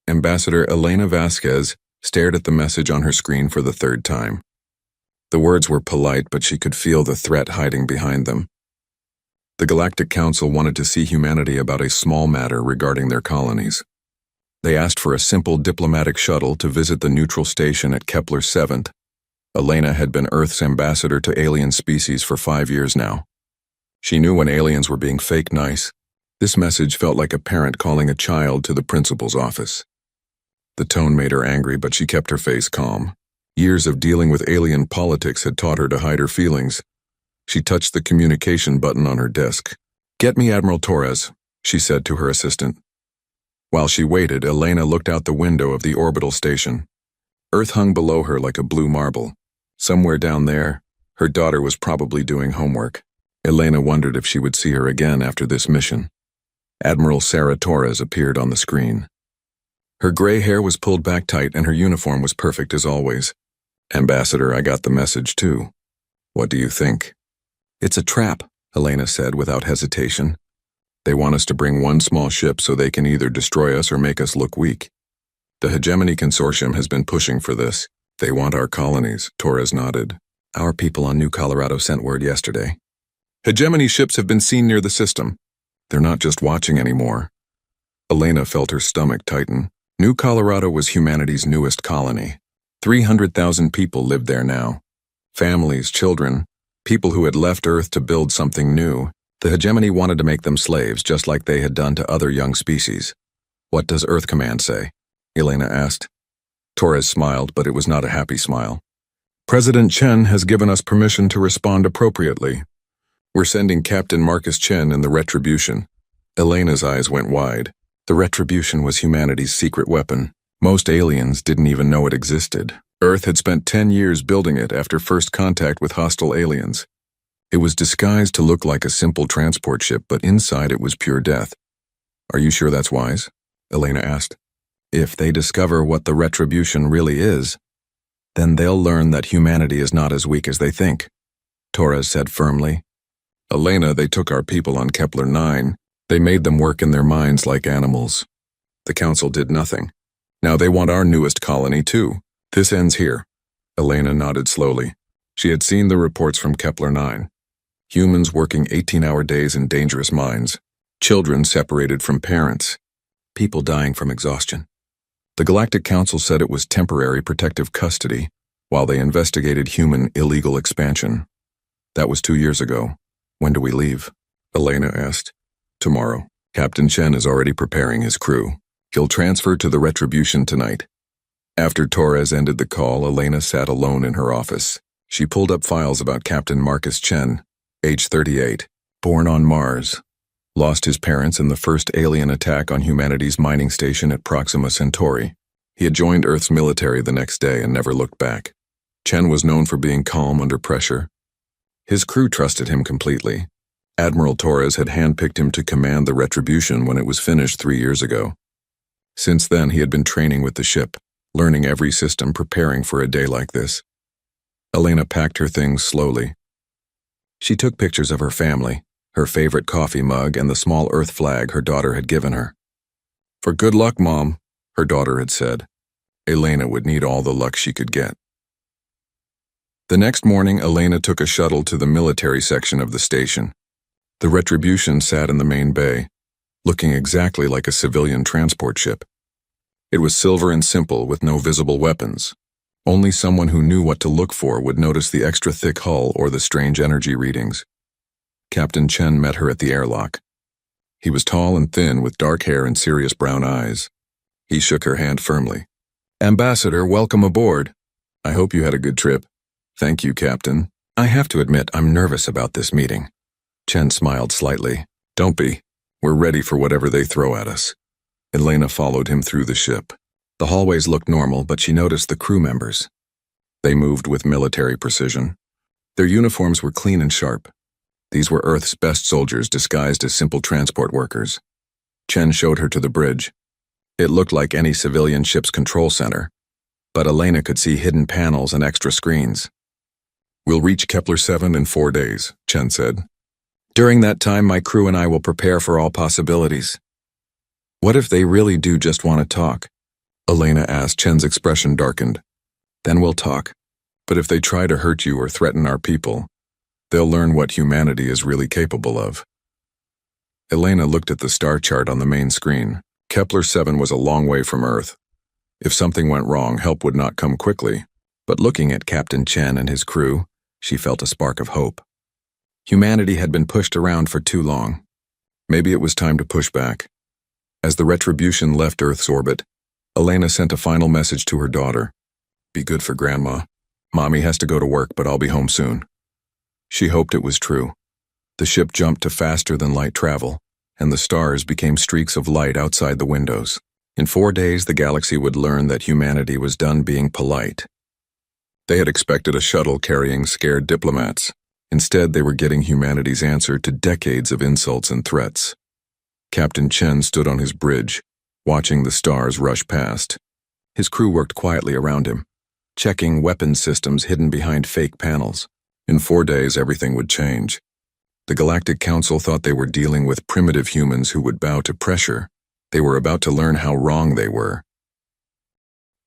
Ambassador Elena Vasquez stared at the message on her screen for the third time. The words were polite, but she could feel the threat hiding behind them. The Galactic Council wanted to see humanity about a small matter regarding their colonies. They asked for a simple diplomatic shuttle to visit the neutral station at Kepler 7. Elena had been Earth's ambassador to alien species for 5 years now. She knew when aliens were being fake nice. This message felt like a parent calling a child to the principal's office. The tone made her angry, but she kept her face calm. Years of dealing with alien politics had taught her to hide her feelings. She touched the communication button on her desk. "Get me Admiral Torres," she said to her assistant. While she waited, Elena looked out the window of the orbital station. Earth hung below her like a blue marble. Somewhere down there, her daughter was probably doing homework. Elena wondered if she would see her again after this mission. Admiral Sarah Torres appeared on the screen. Her gray hair was pulled back tight and her uniform was perfect as always. "Ambassador, I got the message too. What do you think?" "It's a trap," Elena said without hesitation. "They want us to bring one small ship so they can either destroy us or make us look weak. The Hegemony Consortium has been pushing for this. They want our colonies," Torres nodded. "Our people on New Colorado sent word yesterday. Hegemony ships have been seen near the system. They're not just watching anymore." Elena felt her stomach tighten. New Colorado was humanity's newest colony. 300,000 people lived there now. Families, children, people who had left Earth to build something new. The Hegemony wanted to make them slaves, just like they had done to other young species. "What does Earth Command say?" Elena asked. Torres smiled, but it was not a happy smile. "President Chen has given us permission to respond appropriately. We're sending Captain Marcus Chen in the Retribution." Elena's eyes went wide. The Retribution was humanity's secret weapon. Most aliens didn't even know it existed. Earth had spent 10 years building it after first contact with hostile aliens. It was disguised to look like a simple transport ship, but inside it was pure death. "Are you sure that's wise?" Elena asked. "If they discover what the Retribution really is, then they'll learn that humanity is not as weak as they think," Torres said firmly. "Elena, they took our people on Kepler 9. They made them work in their minds like animals. The Council did nothing. Now they want our newest colony too. This ends here." Elena nodded slowly. She had seen the reports from Kepler 9. Humans working 18-hour days in dangerous mines. Children separated from parents. People dying from exhaustion. The Galactic Council said it was temporary protective custody while they investigated human illegal expansion. That was 2 years ago. "When do we leave?" Elena asked. "Tomorrow. Captain Chen is already preparing his crew. He'll transfer to the Retribution tonight." After Torres ended the call, Elena sat alone in her office. She pulled up files about Captain Marcus Chen, age 38, born on Mars. Lost his parents in the first alien attack on humanity's mining station at Proxima Centauri. He had joined Earth's military the next day and never looked back. Chen was known for being calm under pressure. His crew trusted him completely. Admiral Torres had handpicked him to command the Retribution when it was finished 3 years ago. Since then, he had been training with the ship, learning every system, preparing for a day like this. Elena packed her things slowly. She took pictures of her family, her favorite coffee mug, and the small Earth flag her daughter had given her. "For good luck, Mom," her daughter had said. Elena would need all the luck she could get. The next morning, Elena took a shuttle to the military section of the station. The Retribution sat in the main bay, looking exactly like a civilian transport ship. It was silver and simple, with no visible weapons. Only someone who knew what to look for would notice the extra thick hull or the strange energy readings. Captain Chen met her at the airlock. He was tall and thin, with dark hair and serious brown eyes. He shook her hand firmly. "Ambassador, welcome aboard. I hope you had a good trip." "Thank you, Captain. I have to admit, I'm nervous about this meeting." Chen smiled slightly. "Don't be. We're ready for whatever they throw at us." Elena followed him through the ship. The hallways looked normal, but she noticed the crew members. They moved with military precision. Their uniforms were clean and sharp. These were Earth's best soldiers disguised as simple transport workers. Chen showed her to the bridge. It looked like any civilian ship's control center, but Elena could see hidden panels and extra screens. "We'll reach Kepler 7 in 4 days, Chen said. "During that time, my crew and I will prepare for all possibilities." "What if they really do just want to talk?" Elena asked. Chen's expression darkened. Then we'll talk. But if they try to hurt you or threaten our people, they'll learn what humanity is really capable of. Elena looked at the star chart on the main screen. Kepler-7 was a long way from Earth. If something went wrong, help would not come quickly. But looking at Captain Chen and his crew, she felt a spark of hope. Humanity had been pushed around for too long. Maybe it was time to push back. As the Retribution left Earth's orbit, Elena sent a final message to her daughter. Be good for Grandma. Mommy has to go to work, but I'll be home soon. She hoped it was true. The ship jumped to faster-than-light travel, and the stars became streaks of light outside the windows. In 4 days, the galaxy would learn that humanity was done being polite. They had expected a shuttle carrying scared diplomats. Instead, they were getting humanity's answer to decades of insults and threats. Captain Chen stood on his bridge, watching the stars rush past. His crew worked quietly around him, checking weapons systems hidden behind fake panels. In 4 days, everything would change. The Galactic Council thought they were dealing with primitive humans who would bow to pressure. They were about to learn how wrong they were.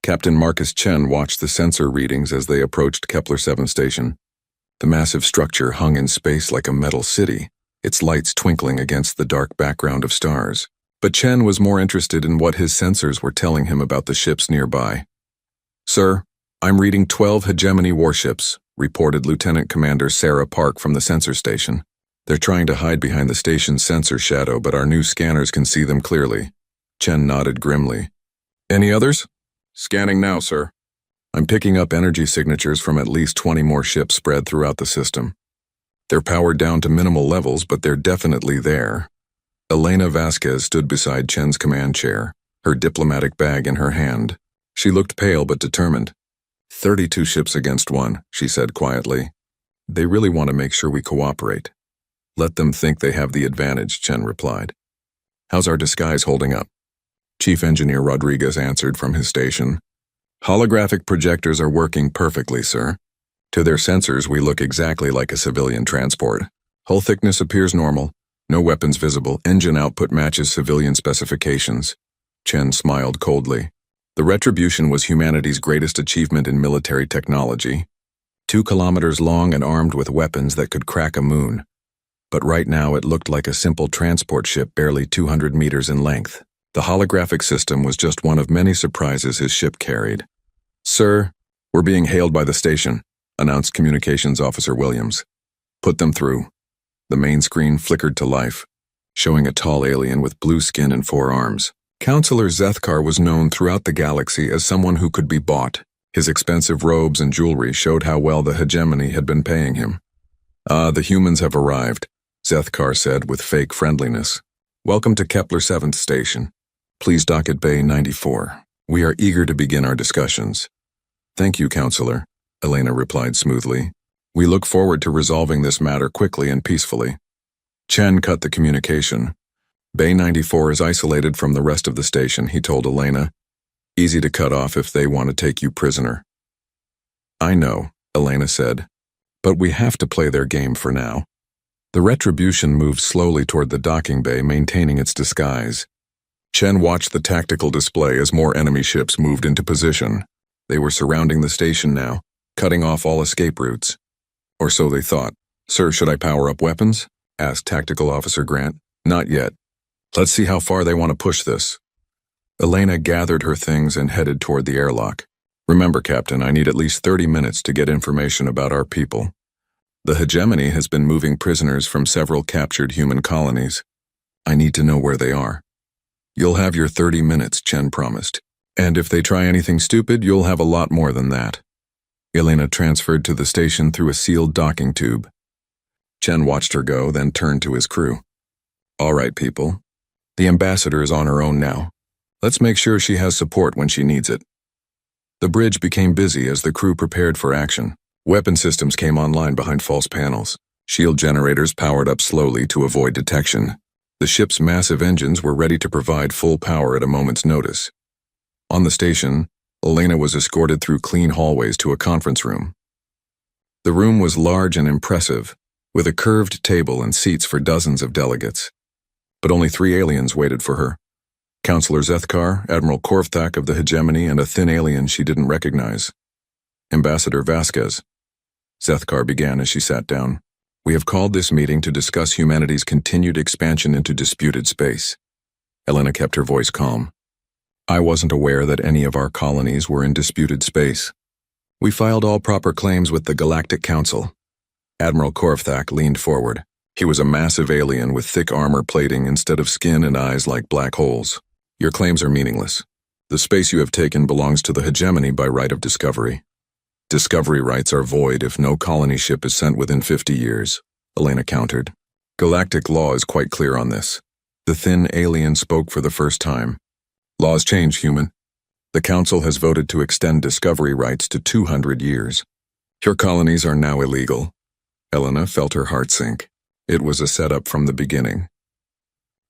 Captain Marcus Chen watched the sensor readings as they approached Kepler-7 station. The massive structure hung in space like a metal city, its lights twinkling against the dark background of stars. But Chen was more interested in what his sensors were telling him about the ships nearby. Sir, I'm reading 12 hegemony warships, reported Lieutenant Commander Sarah Park from the sensor station. They're trying to hide behind the station's sensor shadow, but our new scanners can see them clearly. Chen nodded grimly. Any others? Scanning now, sir. I'm picking up energy signatures from at least 20 more ships spread throughout the system. They're powered down to minimal levels, but they're definitely there. Elena Vasquez stood beside Chen's command chair, her diplomatic bag in her hand. She looked pale but determined. 32 ships against 1, she said quietly. They really want to make sure we cooperate. Let them think they have the advantage, Chen replied. How's our disguise holding up? Chief Engineer Rodriguez answered from his station. Holographic projectors are working perfectly, sir. To their sensors, we look exactly like a civilian transport. Hull thickness appears normal. No weapons visible. Engine output matches civilian specifications. Chen smiled coldly. The Retribution was humanity's greatest achievement in military technology. 2 kilometers long and armed with weapons that could crack a moon. But right now it looked like a simple transport ship barely 200 meters in length. The holographic system was just one of many surprises his ship carried. Sir, we're being hailed by the station, announced Communications Officer Williams. Put them through. The main screen flickered to life, showing a tall alien with blue skin and 4 arms. Counselor Zethkar was known throughout the galaxy as someone who could be bought. His expensive robes and jewelry showed how well the hegemony had been paying him. The humans have arrived, Zethkar said with fake friendliness. Welcome to Kepler-7th station. Please dock at Bay 94. We are eager to begin our discussions. Thank you, Counselor, Elena replied smoothly. We look forward to resolving this matter quickly and peacefully. Chen cut the communication. Bay 94 is isolated from the rest of the station, he told Elena. Easy to cut off if they want to take you prisoner. I know, Elena said, but we have to play their game for now. The Retribution moved slowly toward the docking bay, maintaining its disguise. Chen watched the tactical display as more enemy ships moved into position. They were surrounding the station now, cutting off all escape routes. Or so they thought. Sir, should I power up weapons? Asked Tactical Officer Grant. Not yet. Let's see how far they want to push this. Elena gathered her things and headed toward the airlock. Remember, Captain, I need at least 30 minutes to get information about our people. The hegemony has been moving prisoners from several captured human colonies. I need to know where they are. You'll have your 30 minutes, Chen promised. And if they try anything stupid, you'll have a lot more than that. Elena transferred to the station through a sealed docking tube. Chen watched her go, then turned to his crew. All right, people. The ambassador is on her own now. Let's make sure she has support when she needs it. The bridge became busy as the crew prepared for action. Weapon systems came online behind false panels. Shield generators powered up slowly to avoid detection. The ship's massive engines were ready to provide full power at a moment's notice. On the station, Elena was escorted through clean hallways to a conference room. The room was large and impressive, with a curved table and seats for dozens of delegates. But only 3 aliens waited for her. Counselor Zethkar, Admiral Korvthak of the Hegemony, and a thin alien she didn't recognize. Ambassador Vasquez. Zethkar began as she sat down. We have called this meeting to discuss humanity's continued expansion into disputed space. Elena kept her voice calm. I wasn't aware that any of our colonies were in disputed space. We filed all proper claims with the Galactic Council. Admiral Korvthak leaned forward. He was a massive alien with thick armor plating instead of skin and eyes like black holes. Your claims are meaningless. The space you have taken belongs to the Hegemony by right of discovery. Discovery rights are void if no colony ship is sent within 50 years, Elena countered. Galactic law is quite clear on this. The thin alien spoke for the first time. Laws change, human. The Council has voted to extend discovery rights to 200 years. Your colonies are now illegal. Elena felt her heart sink. It was a setup from the beginning.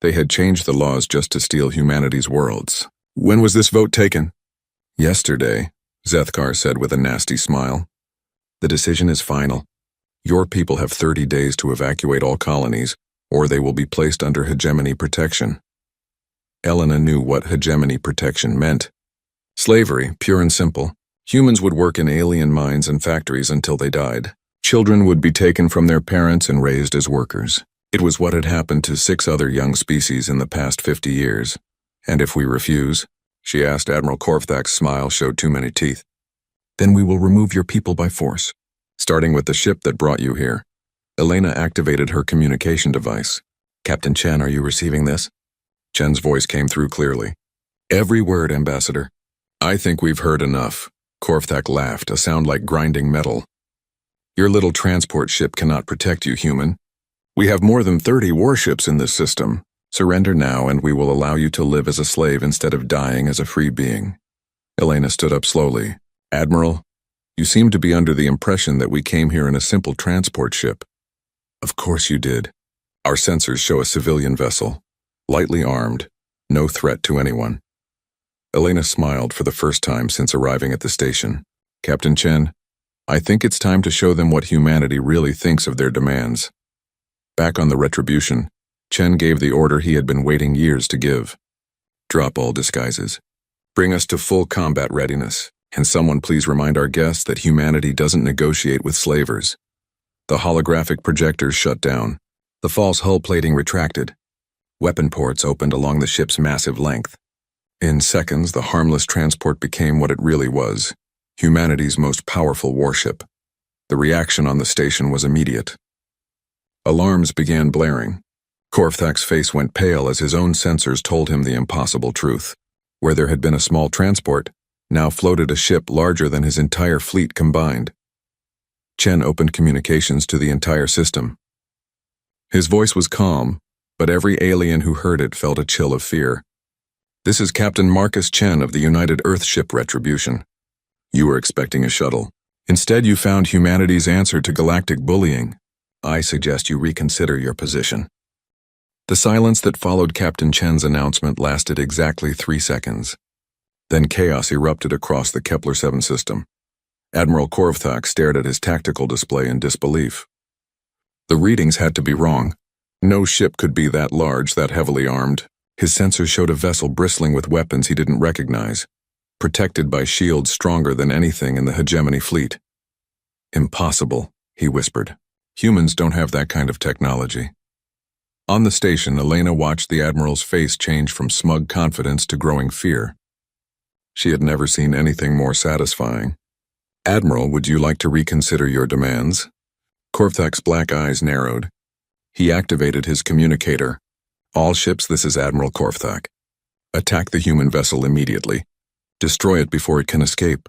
They had changed the laws just to steal humanity's worlds. When was this vote taken? Yesterday, Zethkar said with a nasty smile. The decision is final. Your people have 30 days to evacuate all colonies, or they will be placed under hegemony protection. Elena knew what hegemony protection meant. Slavery, pure and simple. Humans would work in alien mines and factories until they died. Children would be taken from their parents and raised as workers. It was what had happened to 6 other young species in the past 50 years. And if we refuse, she asked. Admiral Korvthak's smile showed too many teeth. Then we will remove your people by force, starting with the ship that brought you here. Elena activated her communication device. Captain Chen, are you receiving this? Chen's voice came through clearly. Every word, Ambassador. I think we've heard enough. Korvthak laughed, a sound like grinding metal. Your little transport ship cannot protect you, human. We have more than 30 warships in this system. Surrender now and we will allow you to live as a slave instead of dying as a free being. Elena stood up slowly. Admiral, you seem to be under the impression that we came here in a simple transport ship. Of course you did. Our sensors show a civilian vessel, lightly armed, no threat to anyone. Elena smiled for the first time since arriving at the station. Captain Chen, I think it's time to show them what humanity really thinks of their demands. Back on the Retribution, Chen gave the order he had been waiting years to give. Drop all disguises. Bring us to full combat readiness, and someone please remind our guests that humanity doesn't negotiate with slavers. The holographic projectors shut down. The false hull plating retracted. Weapon ports opened along the ship's massive length. In seconds, the harmless transport became what it really was. Humanity's most powerful warship. The reaction on the station was immediate. Alarms began blaring. Korvthak's face went pale as his own sensors told him the impossible truth. Where there had been a small transport, now floated a ship larger than his entire fleet combined. Chen opened communications to the entire system. His voice was calm, but every alien who heard it felt a chill of fear. This is Captain Marcus Chen of the United Earth ship Retribution. You were expecting a shuttle. Instead, you found humanity's answer to galactic bullying. I suggest you reconsider your position. The silence that followed Captain Chen's announcement lasted exactly 3 seconds. Then chaos erupted across the Kepler-7 system. Admiral Korvthak stared at his tactical display in disbelief. The readings had to be wrong. No ship could be that large, that heavily armed. His sensors showed a vessel bristling with weapons he didn't recognize, protected by shields stronger than anything in the hegemony fleet. Impossible, he whispered. Humans don't have that kind of technology. On the station, Elena watched the Admiral's face change from smug confidence to growing fear. She had never seen anything more satisfying. Admiral, would you like to reconsider your demands? Korvthak's black eyes narrowed. He activated his communicator. All ships, this is Admiral Korvthak. Attack the human vessel immediately. Destroy it before it can escape.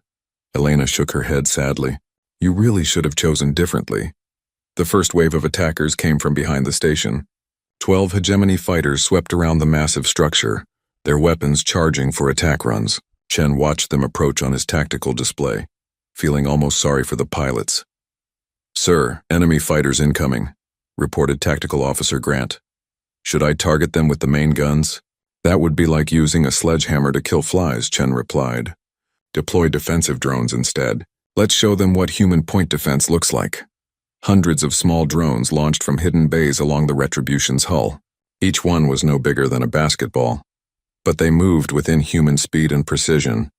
Elena shook her head sadly. You really should have chosen differently. The first wave of attackers came from behind the station. 12 hegemony fighters swept around the massive structure, their weapons charging for attack runs. Chen watched them approach on his tactical display, feeling almost sorry for the pilots. Sir, enemy fighters incoming, reported Tactical Officer Grant. Should I target them with the main guns? That would be like using a sledgehammer to kill flies, Chen replied. Deploy defensive drones instead. Let's show them what human point defense looks like. Hundreds of small drones launched from hidden bays along the Retribution's hull. Each one was no bigger than a basketball. but they moved within human speed and precision.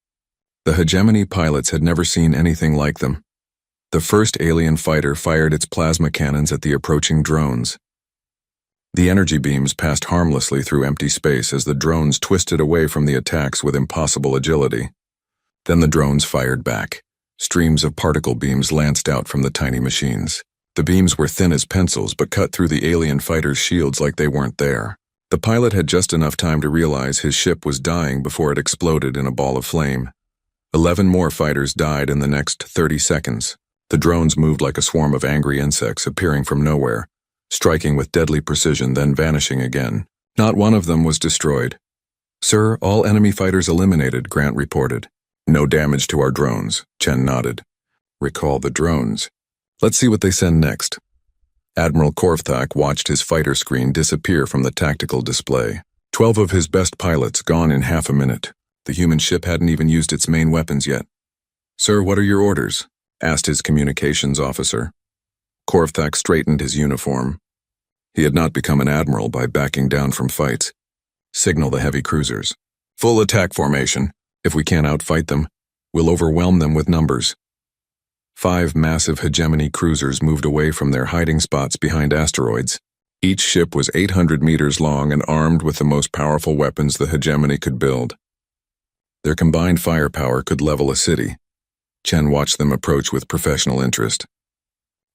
The hegemony pilots had never seen anything like them. The first alien fighter fired its plasma cannons at the approaching drones. The energy beams passed harmlessly through empty space as the drones twisted away from the attacks with impossible agility. Then the drones fired back. Streams of particle beams lanced out from the tiny machines. The beams were thin as pencils but cut through the alien fighters' shields like they weren't there. The pilot had just enough time to realize his ship was dying before it exploded in a ball of flame. 11 more fighters died in the next 30 seconds. The drones moved like a swarm of angry insects appearing from nowhere, striking with deadly precision then vanishing again. Not one of them was destroyed. "Sir, all enemy fighters eliminated," Grant reported. "No damage to our drones," Chen nodded. "Recall the drones. Let's see what they send next." Admiral Korvthak watched his fighter screen disappear from the tactical display. 12 of his best pilots gone in half a minute. The human ship hadn't even used its main weapons yet. "Sir, what are your orders?" asked his communications officer. Korvthak straightened his uniform. He had not become an admiral by backing down from fights. "Signal the heavy cruisers. Full attack formation. If we can't outfight them, we'll overwhelm them with numbers." 5 massive hegemony cruisers moved away from their hiding spots behind asteroids. Each ship was 800 meters long and armed with the most powerful weapons the hegemony could build. Their combined firepower could level a city. Chen watched them approach with professional interest.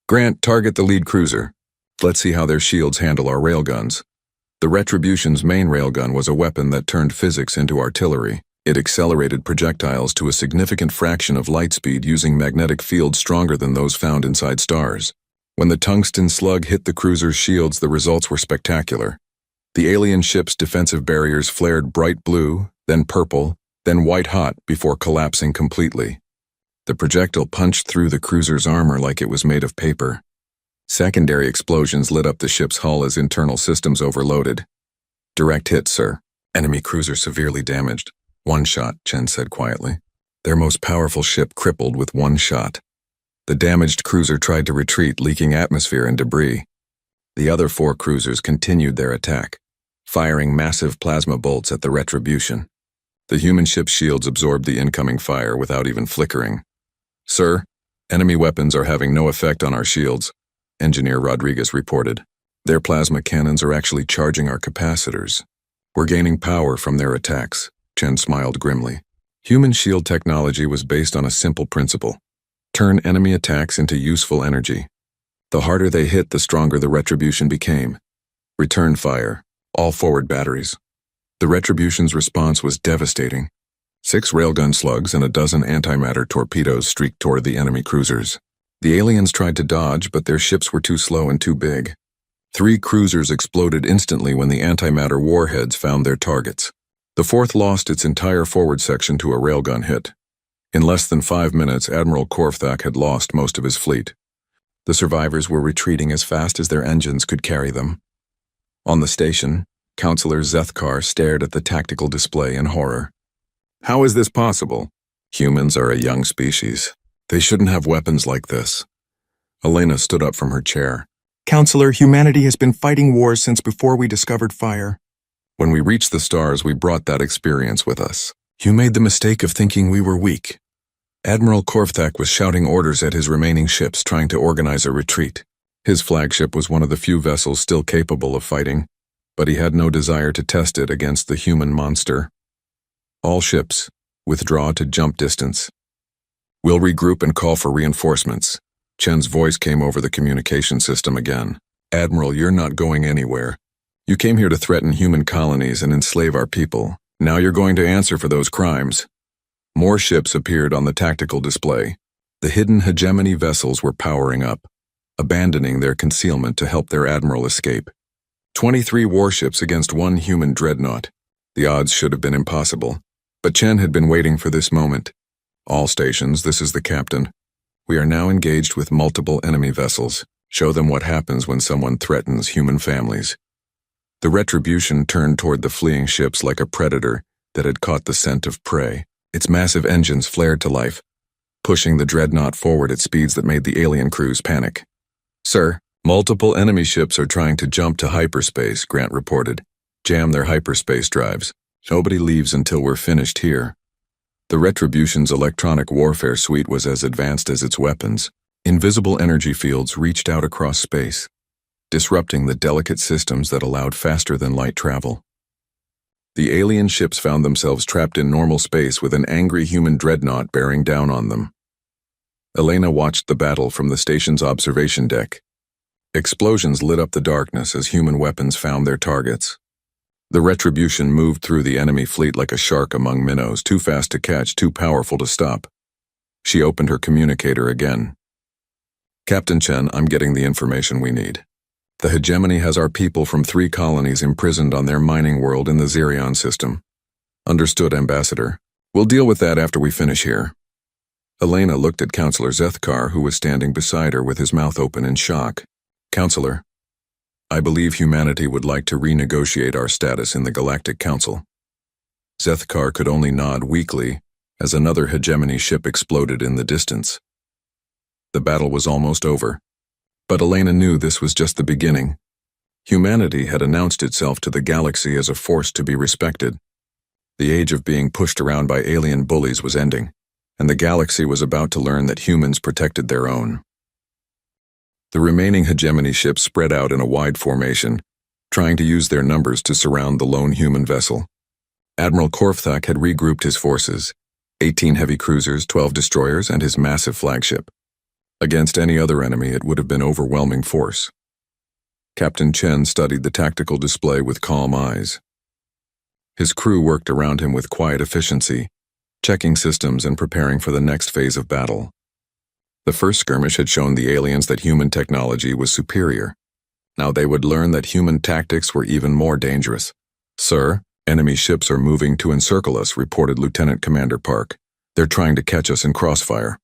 "Grant, target the lead cruiser. Let's see how their shields handle our railguns." The Retribution's main railgun was a weapon that turned physics into artillery. It accelerated projectiles to a significant fraction of light speed using magnetic fields stronger than those found inside stars. When the tungsten slug hit the cruiser's shields, the results were spectacular. The alien ship's defensive barriers flared bright blue, then purple, then white-hot before collapsing completely. The projectile punched through the cruiser's armor like it was made of paper. Secondary explosions lit up the ship's hull as internal systems overloaded. "Direct hit, sir. Enemy cruiser severely damaged." "One shot," Chen said quietly. Their most powerful ship crippled with one shot. The damaged cruiser tried to retreat, leaking atmosphere and debris. The other 4 cruisers continued their attack, firing massive plasma bolts at the Retribution. The human ship's shields absorbed the incoming fire without even flickering. "Sir, enemy weapons are having no effect on our shields," Engineer Rodriguez reported. "Their plasma cannons are actually charging our capacitors. We're gaining power from their attacks." Chen smiled grimly. Human shield technology was based on a simple principle: turn enemy attacks into useful energy. The harder they hit, the stronger the Retribution became. Return fire. All forward batteries. The Retribution's response was devastating. 6 railgun slugs and a dozen antimatter torpedoes streaked toward the enemy cruisers. The aliens tried to dodge, but their ships were too slow and too big. 3 cruisers exploded instantly when the antimatter warheads found their targets. The 4th lost its entire forward section to a railgun hit. In less than 5 minutes, Admiral Korvthak had lost most of his fleet. The survivors were retreating as fast as their engines could carry them. On the station, Counselor Zethkar stared at the tactical display in horror. "How is this possible? Humans are a young species. They shouldn't have weapons like this." Elena stood up from her chair. "Counselor, humanity has been fighting wars since before we discovered fire. "When we reached the stars, we brought that experience with us. You made the mistake of thinking we were weak." Admiral Korvthak was shouting orders at his remaining ships, trying to organize a retreat. His flagship was one of the few vessels still capable of fighting, but he had no desire to test it against the human monster. "All ships, withdraw to jump distance. We'll regroup and call for reinforcements." Chen's voice came over the communication system again. "Admiral, you're not going anywhere. You came here to threaten human colonies and enslave our people. Now you're going to answer for those crimes." More ships appeared on the tactical display. The hidden hegemony vessels were powering up, abandoning their concealment to help their admiral escape. 23 warships against 1 human dreadnought. The odds should have been impossible. But Chen had been waiting for this moment. "All stations, this is the captain. We are now engaged with multiple enemy vessels. Show them what happens when someone threatens human families." The Retribution turned toward the fleeing ships like a predator that had caught the scent of prey. Its massive engines flared to life, pushing the dreadnought forward at speeds that made the alien crews panic. "Sir, multiple enemy ships are trying to jump to hyperspace," Grant reported. "Jam their hyperspace drives." Nobody leaves until we're finished here. The Retribution's electronic warfare suite was as advanced as its weapons. Invisible energy fields reached out across space, disrupting the delicate systems that allowed faster-than-light travel. The alien ships found themselves trapped in normal space with an angry human dreadnought bearing down on them. Elena watched the battle from the station's observation deck. Explosions lit up the darkness as human weapons found their targets. The Retribution moved through the enemy fleet like a shark among minnows, too fast to catch, too powerful to stop. She opened her communicator again. Captain Chen, I'm getting the information we need. The hegemony has our people from 3 colonies imprisoned on their mining world in the Xerion system. Understood, Ambassador. We'll deal with that after we finish here. Elena looked at Counselor Zethkar, who was standing beside her with his mouth open in shock. Counselor, I believe humanity would like to renegotiate our status in the Galactic Council. Zethkar could only nod weakly as another hegemony ship exploded in the distance. The battle was almost over, but Elena knew this was just the beginning. Humanity had announced itself to the galaxy as a force to be respected. The age of being pushed around by alien bullies was ending, and the galaxy was about to learn that humans protected their own. The remaining hegemony ships spread out in a wide formation, trying to use their numbers to surround the lone human vessel. Admiral Korfthak had regrouped his forces, 18 heavy cruisers, 12 destroyers, and his massive flagship. Against any other enemy, it would have been overwhelming force. Captain Chen studied the tactical display with calm eyes. His crew worked around him with quiet efficiency, checking systems and preparing for the next phase of battle. The first skirmish had shown the aliens that human technology was superior. Now they would learn that human tactics were even more dangerous. Sir, enemy ships are moving to encircle us, reported Lieutenant Commander Park. They're trying to catch us in crossfire.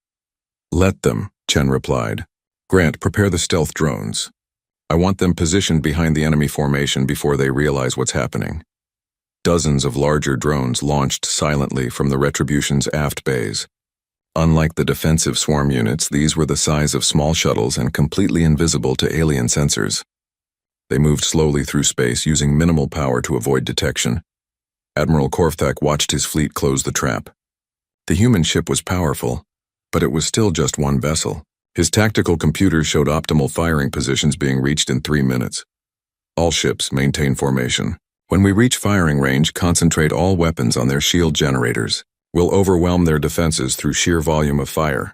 Let them, Chen replied. Grant, prepare the stealth drones. I want them positioned behind the enemy formation before they realize what's happening. Dozens of larger drones launched silently from the Retribution's aft bays. Unlike the defensive swarm units, these were the size of small shuttles and completely invisible to alien sensors. They moved slowly through space using minimal power to avoid detection. Admiral Korfthak watched his fleet close the trap. The human ship was powerful, but it was still just one vessel. His tactical computers showed optimal firing positions being reached in 3 minutes. All ships maintain formation. When we reach firing range, concentrate all weapons on their shield generators. We'll overwhelm their defenses through sheer volume of fire.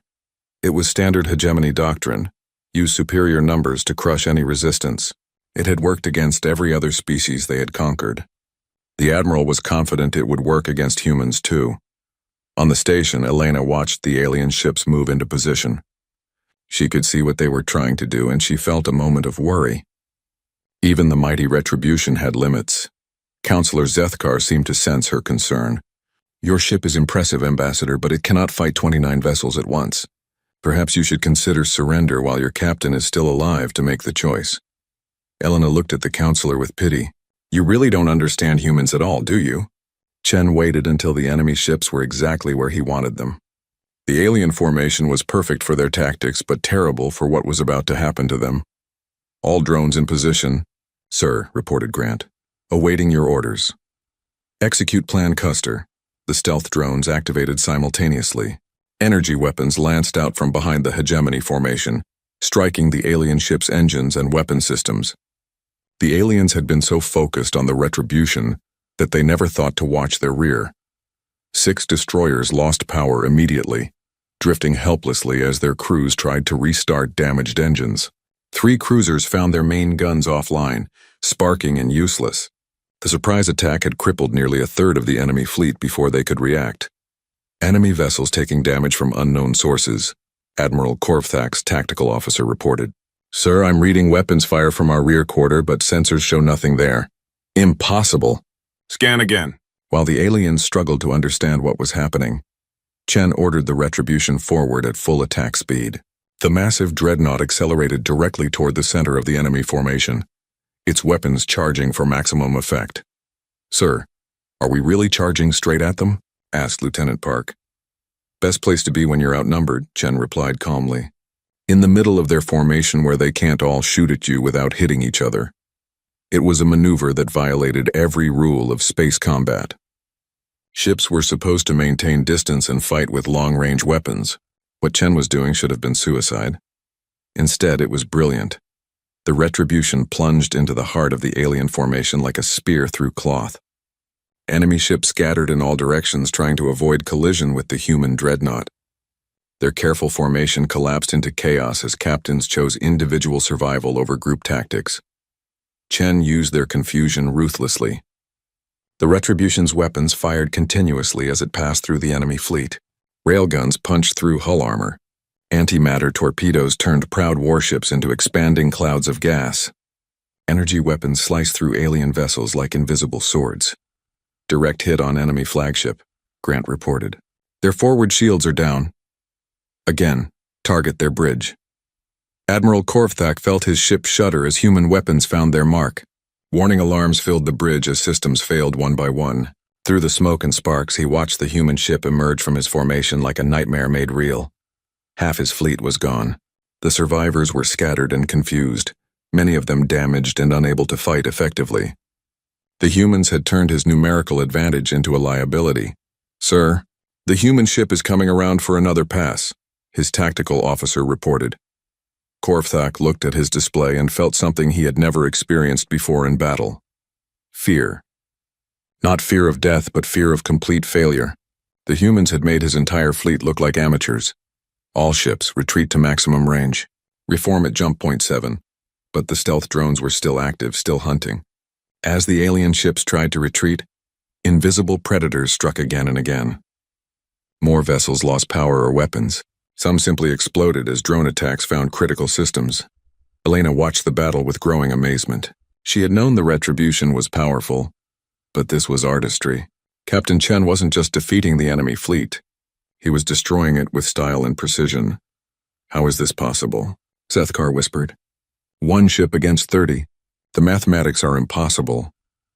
It was standard hegemony doctrine. Use superior numbers to crush any resistance. It had worked against every other species they had conquered. The Admiral was confident it would work against humans too. On the station, Elena watched the alien ships move into position. She could see what they were trying to do, and she felt a moment of worry. Even the mighty Retribution had limits. Counselor Zethkar seemed to sense her concern. Your ship is impressive, Ambassador, but it cannot fight 29 vessels at once. Perhaps you should consider surrender while your captain is still alive to make the choice. Elena looked at the counselor with pity. You really don't understand humans at all, do you? Chen waited until the enemy ships were exactly where he wanted them. The alien formation was perfect for their tactics, but terrible for what was about to happen to them. All drones in position. Sir, reported Grant. Awaiting your orders. Execute Plan Custer. The stealth drones activated simultaneously. Energy weapons lanced out from behind the hegemony formation, striking the alien ship's engines and weapon systems. The aliens had been so focused on the Retribution that they never thought to watch their rear. 6 destroyers lost power immediately, drifting helplessly as their crews tried to restart damaged engines. 3 cruisers found their main guns offline, sparking and useless. The surprise attack had crippled nearly a third of the enemy fleet before they could react. Enemy vessels taking damage from unknown sources, Admiral Korfthak's tactical officer reported. Sir, I'm reading weapons fire from our rear quarter, but sensors show nothing there. Impossible. Scan again. While the aliens struggled to understand what was happening, Chen ordered the Retribution forward at full attack speed. The massive dreadnought accelerated directly toward the center of the enemy formation, its weapons charging for maximum effect. Sir, are we really charging straight at them? Asked Lieutenant Park. Best place to be when you're outnumbered, Chen replied calmly. In the middle of their formation where they can't all shoot at you without hitting each other. It was a maneuver that violated every rule of space combat. Ships were supposed to maintain distance and fight with long-range weapons. What Chen was doing should have been suicide. Instead, it was brilliant. The Retribution plunged into the heart of the alien formation like a spear through cloth. Enemy ships scattered in all directions, trying to avoid collision with the human dreadnought. Their careful formation collapsed into chaos as captains chose individual survival over group tactics. Chen used their confusion ruthlessly. The Retribution's weapons fired continuously as it passed through the enemy fleet. Railguns punched through hull armor. Antimatter torpedoes turned proud warships into expanding clouds of gas. Energy weapons sliced through alien vessels like invisible swords. Direct hit on enemy flagship, Grant reported. Their forward shields are down. Again, target their bridge. Admiral Korvthak felt his ship shudder as human weapons found their mark. Warning alarms filled the bridge as systems failed one by one. Through the smoke and sparks, he watched the human ship emerge from his formation like a nightmare made real. Half his fleet was gone. The survivors were scattered and confused, many of them damaged and unable to fight effectively. The humans had turned his numerical advantage into a liability. "Sir, the human ship is coming around for another pass," his tactical officer reported. Korvthak looked at his display and felt something he had never experienced before in battle. Fear. Not fear of death, but fear of complete failure. The humans had made his entire fleet look like amateurs. All ships, retreat to maximum range. Reform at jump point 7. But the stealth drones were still active, still hunting. As the alien ships tried to retreat, invisible predators struck again and again. More vessels lost power or weapons. Some simply exploded as drone attacks found critical systems. Elena watched the battle with growing amazement. She had known the Retribution was powerful, but this was artistry. Captain Chen wasn't just defeating the enemy fleet. He was destroying it with style and precision. "How is this possible?" Zethkar whispered. "One ship against 30. The mathematics are impossible."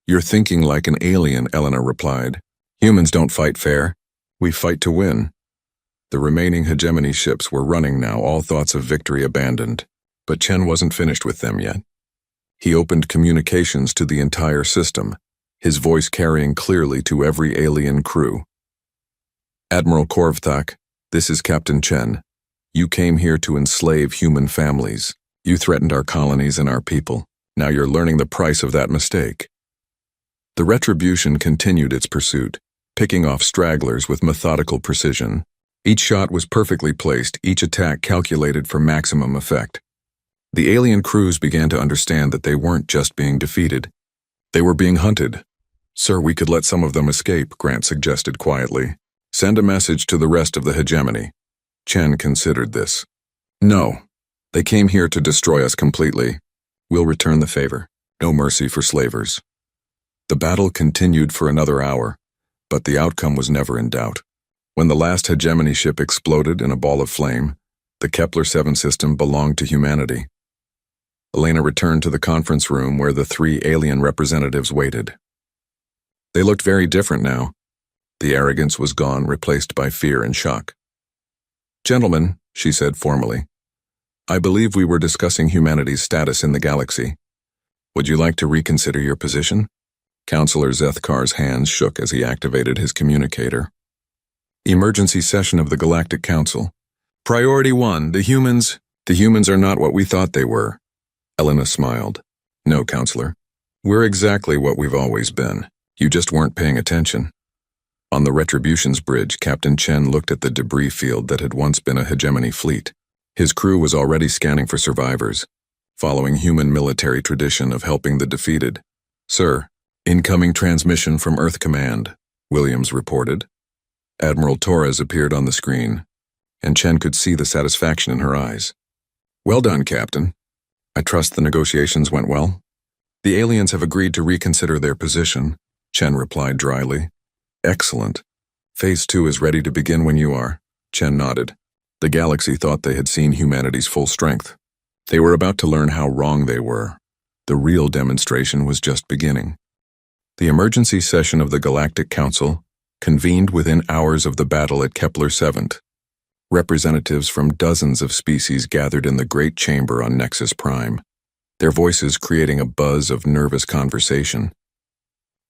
"You're thinking like an alien," Elena replied. "Humans don't fight fair. We fight to win." The remaining hegemony ships were running now, all thoughts of victory abandoned. But Chen wasn't finished with them yet. He opened communications to the entire system, his voice carrying clearly to every alien crew. "Admiral Korvthak, this is Captain Chen. You came here to enslave human families. You threatened our colonies and our people. Now you're learning the price of that mistake." The Retribution continued its pursuit, picking off stragglers with methodical precision. Each shot was perfectly placed, each attack calculated for maximum effect. The alien crews began to understand that they weren't just being defeated. They were being hunted. "Sir, we could let some of them escape," Grant suggested quietly. "Send a message to the rest of the hegemony." Chen considered this. "No. They came here to destroy us completely. We'll return the favor. No mercy for slavers." The battle continued for another hour, but the outcome was never in doubt. When the last hegemony ship exploded in a ball of flame, the Kepler-7 system belonged to humanity. Elena returned to the conference room where the 3 alien representatives waited. They looked very different now. The arrogance was gone, replaced by fear and shock. "Gentlemen," she said formally, "I believe we were discussing humanity's status in the galaxy. Would you like to reconsider your position?" Counselor Zethkar's hands shook as he activated his communicator. Emergency session of the Galactic Council. "Priority 1, the humans are not what we thought they were." Elena smiled. "No, Counselor. We're exactly what we've always been. You just weren't paying attention." On the Retribution's bridge, Captain Chen looked at the debris field that had once been a hegemony fleet. His crew was already scanning for survivors, following human military tradition of helping the defeated. "Sir, incoming transmission from Earth Command," Williams reported. Admiral Torres appeared on the screen, and Chen could see the satisfaction in her eyes. "Well done, Captain. I trust the negotiations went well?" "The aliens have agreed to reconsider their position," Chen replied dryly. "Excellent. Phase 2 is ready to begin when you are." Chen nodded. The galaxy thought they had seen humanity's full strength. They were about to learn how wrong they were. The real demonstration was just beginning. The emergency session of the Galactic Council convened within hours of the battle at Kepler-7. Representatives from dozens of species gathered in the Great Chamber on Nexus Prime, their voices creating a buzz of nervous conversation.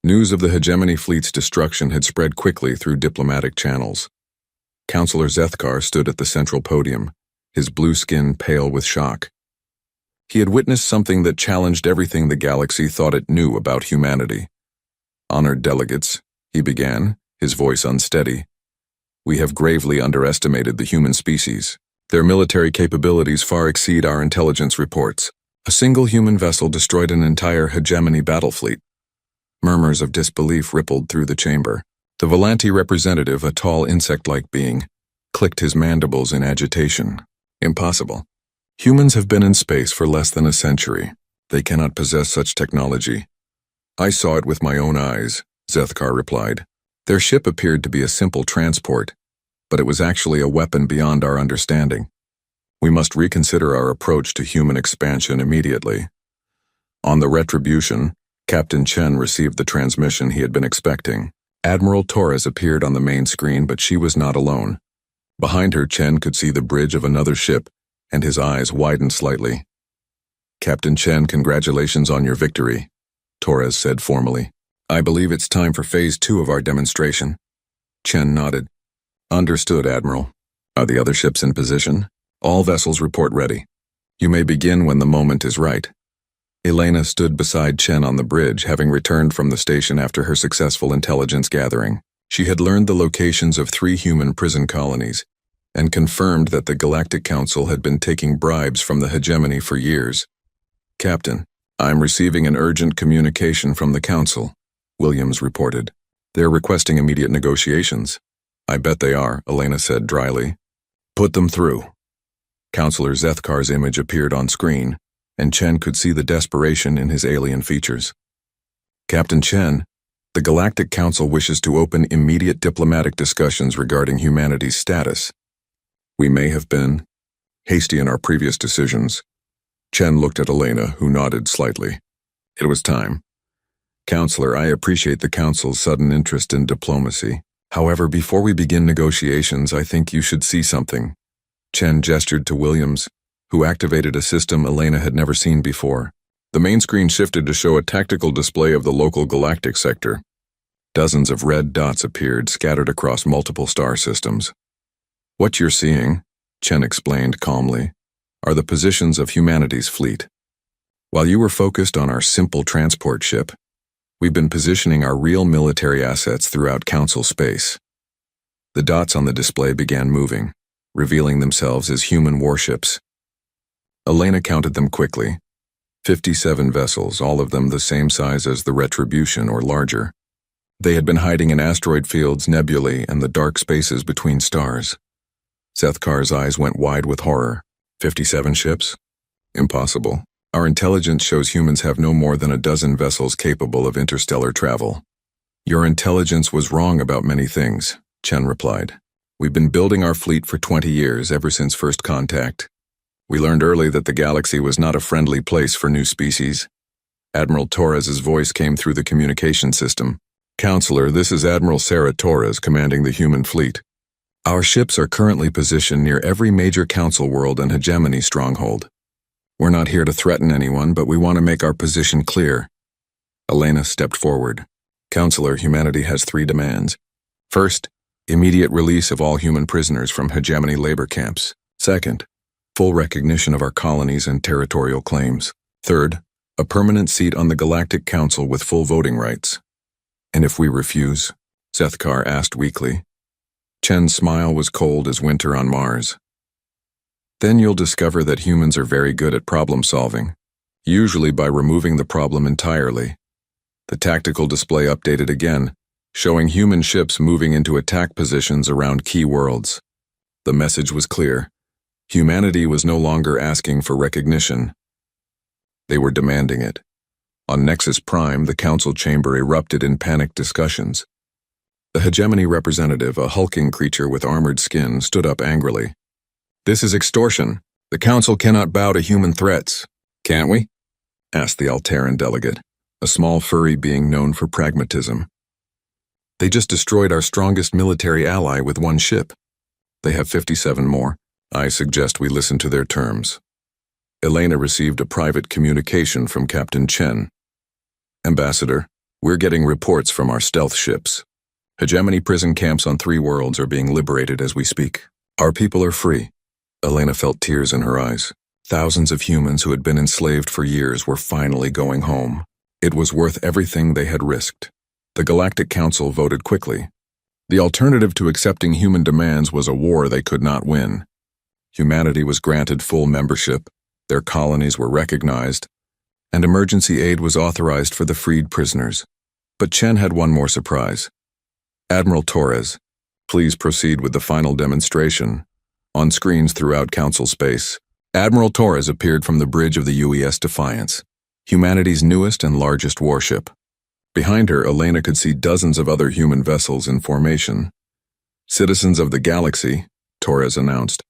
News of the hegemony fleet's destruction had spread quickly through diplomatic channels. Counselor Zethkar stood at the central podium, his blue skin pale with shock. He had witnessed something that challenged everything the galaxy thought it knew about humanity. Honored delegates, he began, his voice unsteady. We have gravely underestimated the human species. Their military capabilities far exceed our intelligence reports. A single human vessel destroyed an entire hegemony battle fleet. Murmurs of disbelief rippled through the chamber. The Volanti representative, a tall insect-like being, clicked his mandibles in agitation. Impossible. Humans have been in space for less than a century. They cannot possess such technology. I saw it with my own eyes, Zethkar replied. Their ship appeared to be a simple transport, but it was actually a weapon beyond our understanding. We must reconsider our approach to human expansion immediately. On the Retribution, Captain Chen received the transmission he had been expecting. Admiral Torres appeared on the main screen, but she was not alone. Behind her, Chen could see the bridge of another ship, and his eyes widened slightly. Captain Chen, congratulations on your victory, Torres said formally. I believe it's time for Phase 2 of our demonstration. Chen nodded. Understood, Admiral. Are the other ships in position? All vessels report ready. You may begin when the moment is right. Elena stood beside Chen on the bridge, having returned from the station after her successful intelligence gathering. She had learned the locations of 3 human prison colonies, and confirmed that the Galactic Council had been taking bribes from the hegemony for years. Captain, I'm receiving an urgent communication from the Council, Williams reported. They're requesting immediate negotiations. I bet they are, Elena said dryly. Put them through. Counselor Zethkar's image appeared on screen, and Chen could see the desperation in his alien features. Captain Chen, the Galactic Council wishes to open immediate diplomatic discussions regarding humanity's status. We may have been hasty in our previous decisions. Chen looked at Elena, who nodded slightly. It was time. Counselor, I appreciate the Council's sudden interest in diplomacy. However, before we begin negotiations, I think you should see something. Chen gestured to Williams, who activated a system Elena had never seen before. The main screen shifted to show a tactical display of the local galactic sector. Dozens of red dots appeared, scattered across multiple star systems. What you're seeing, Chen explained calmly, are the positions of humanity's fleet. While you were focused on our simple transport ship, we've been positioning our real military assets throughout Council space. The dots on the display began moving, revealing themselves as human warships. Elena counted them quickly. 57 vessels, all of them the same size as the Retribution or larger. They had been hiding in asteroid fields, nebulae, and the dark spaces between stars. Zethkar's eyes went wide with horror. 57 ships? Impossible. Our intelligence shows humans have no more than a dozen vessels capable of interstellar travel. Your intelligence was wrong about many things, Chen replied. We've been building our fleet for 20 years, ever since first contact. We learned early that the galaxy was not a friendly place for new species. Admiral Torres's voice came through the communication system. Counselor, this is Admiral Sarah Torres commanding the human fleet. Our ships are currently positioned near every major council world and hegemony stronghold. We're not here to threaten anyone, but we want to make our position clear. Elena stepped forward. Counselor, humanity has 3 demands. First, immediate release of all human prisoners from hegemony labor camps. Second, full recognition of our colonies and territorial claims. Third, a permanent seat on the Galactic Council with full voting rights. And if we refuse? Zethkar asked weakly. Chen's smile was cold as winter on Mars. Then you'll discover that humans are very good at problem solving, usually by removing the problem entirely. The tactical display updated again, showing human ships moving into attack positions around key worlds. The message was clear. Humanity was no longer asking for recognition. They were demanding it. On Nexus Prime, the council chamber erupted in panicked discussions. The hegemony representative, a hulking creature with armored skin, stood up angrily. This is extortion. The council cannot bow to human threats. Can't we? Asked the Alteran delegate, a small furry being known for pragmatism. They just destroyed our strongest military ally with 1 ship. They have 57 more. I suggest we listen to their terms. Elena received a private communication from Captain Chen. Ambassador, We're getting reports from our stealth ships. Hegemony prison camps on 3 worlds are being liberated as we speak. Our people are free. Elena felt tears in her eyes. Thousands of humans who had been enslaved for years were finally going home. It was worth everything they had risked. The Galactic Council voted quickly. The alternative to accepting human demands was a war they could not win. Humanity was granted full membership, their colonies were recognized, and emergency aid was authorized for the freed prisoners. But Chen had one more surprise. Admiral Torres, please proceed with the final demonstration. On screens throughout Council space, Admiral Torres appeared from the bridge of the UES Defiance, humanity's newest and largest warship. Behind her, Elena could see dozens of other human vessels in formation. Citizens of the galaxy, Torres announced,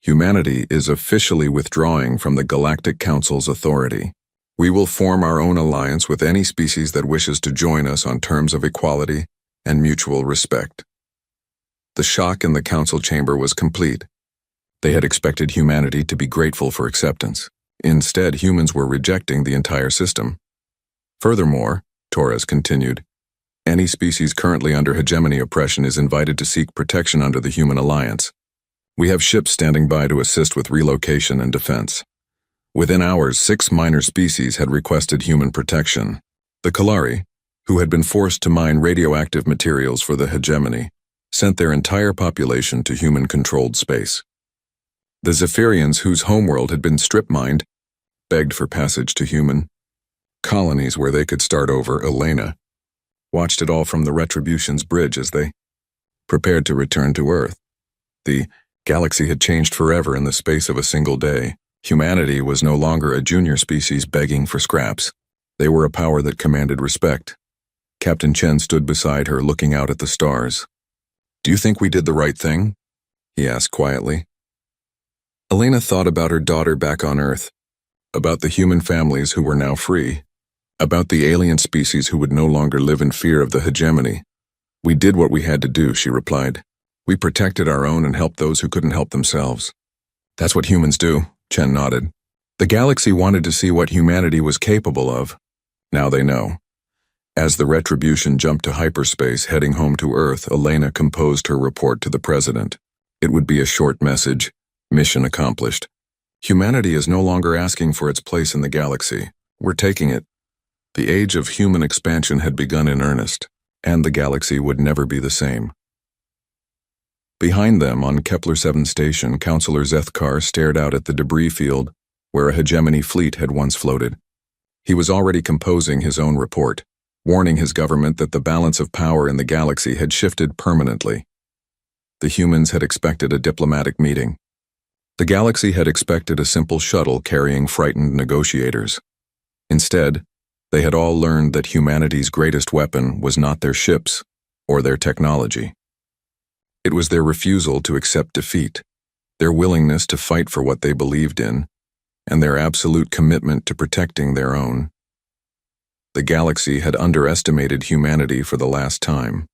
humanity is officially withdrawing from the Galactic Council's authority. We will form our own alliance with any species that wishes to join us on terms of equality and mutual respect. The shock in the council chamber was complete. They had expected humanity to be grateful for acceptance. Instead, humans were rejecting the entire system. Furthermore, Torres continued, any species currently under hegemony oppression is invited to seek protection under the human alliance. We have ships standing by to assist with relocation and defense. Within hours, 6 minor species had requested human protection. The Kalari, who had been forced to mine radioactive materials for the hegemony, sent their entire population to human-controlled space. The Zephyrians, whose homeworld had been strip-mined, begged for passage to human colonies where they could start over. Elena watched it all from the Retribution's bridge as they prepared to return to Earth. The galaxy had changed forever in the space of a single day. Humanity was no longer a junior species begging for scraps. They were a power that commanded respect. Captain Chen stood beside her, looking out at the stars. Do you think we did the right thing? He asked quietly. Elena thought about her daughter back on Earth, about the human families who were now free, about the alien species who would no longer live in fear of the hegemony. We did what we had to do, she replied. We protected our own and helped those who couldn't help themselves. That's what humans do, Chen nodded. The galaxy wanted to see what humanity was capable of. Now they know. As the Retribution jumped to hyperspace heading home to Earth, Elena composed her report to the president. It would be a short message. Mission accomplished. Humanity is no longer asking for its place in the galaxy. We're taking it. The age of human expansion had begun in earnest, and the galaxy would never be the same. Behind them, on Kepler 7 station, Counselor Zethkar stared out at the debris field where a hegemony fleet had once floated. He was already composing his own report, warning his government that the balance of power in the galaxy had shifted permanently. The humans had expected a diplomatic meeting. The galaxy had expected a simple shuttle carrying frightened negotiators. Instead, they had all learned that humanity's greatest weapon was not their ships or their technology. It was their refusal to accept defeat, their willingness to fight for what they believed in, and their absolute commitment to protecting their own. The galaxy had underestimated humanity for the last time.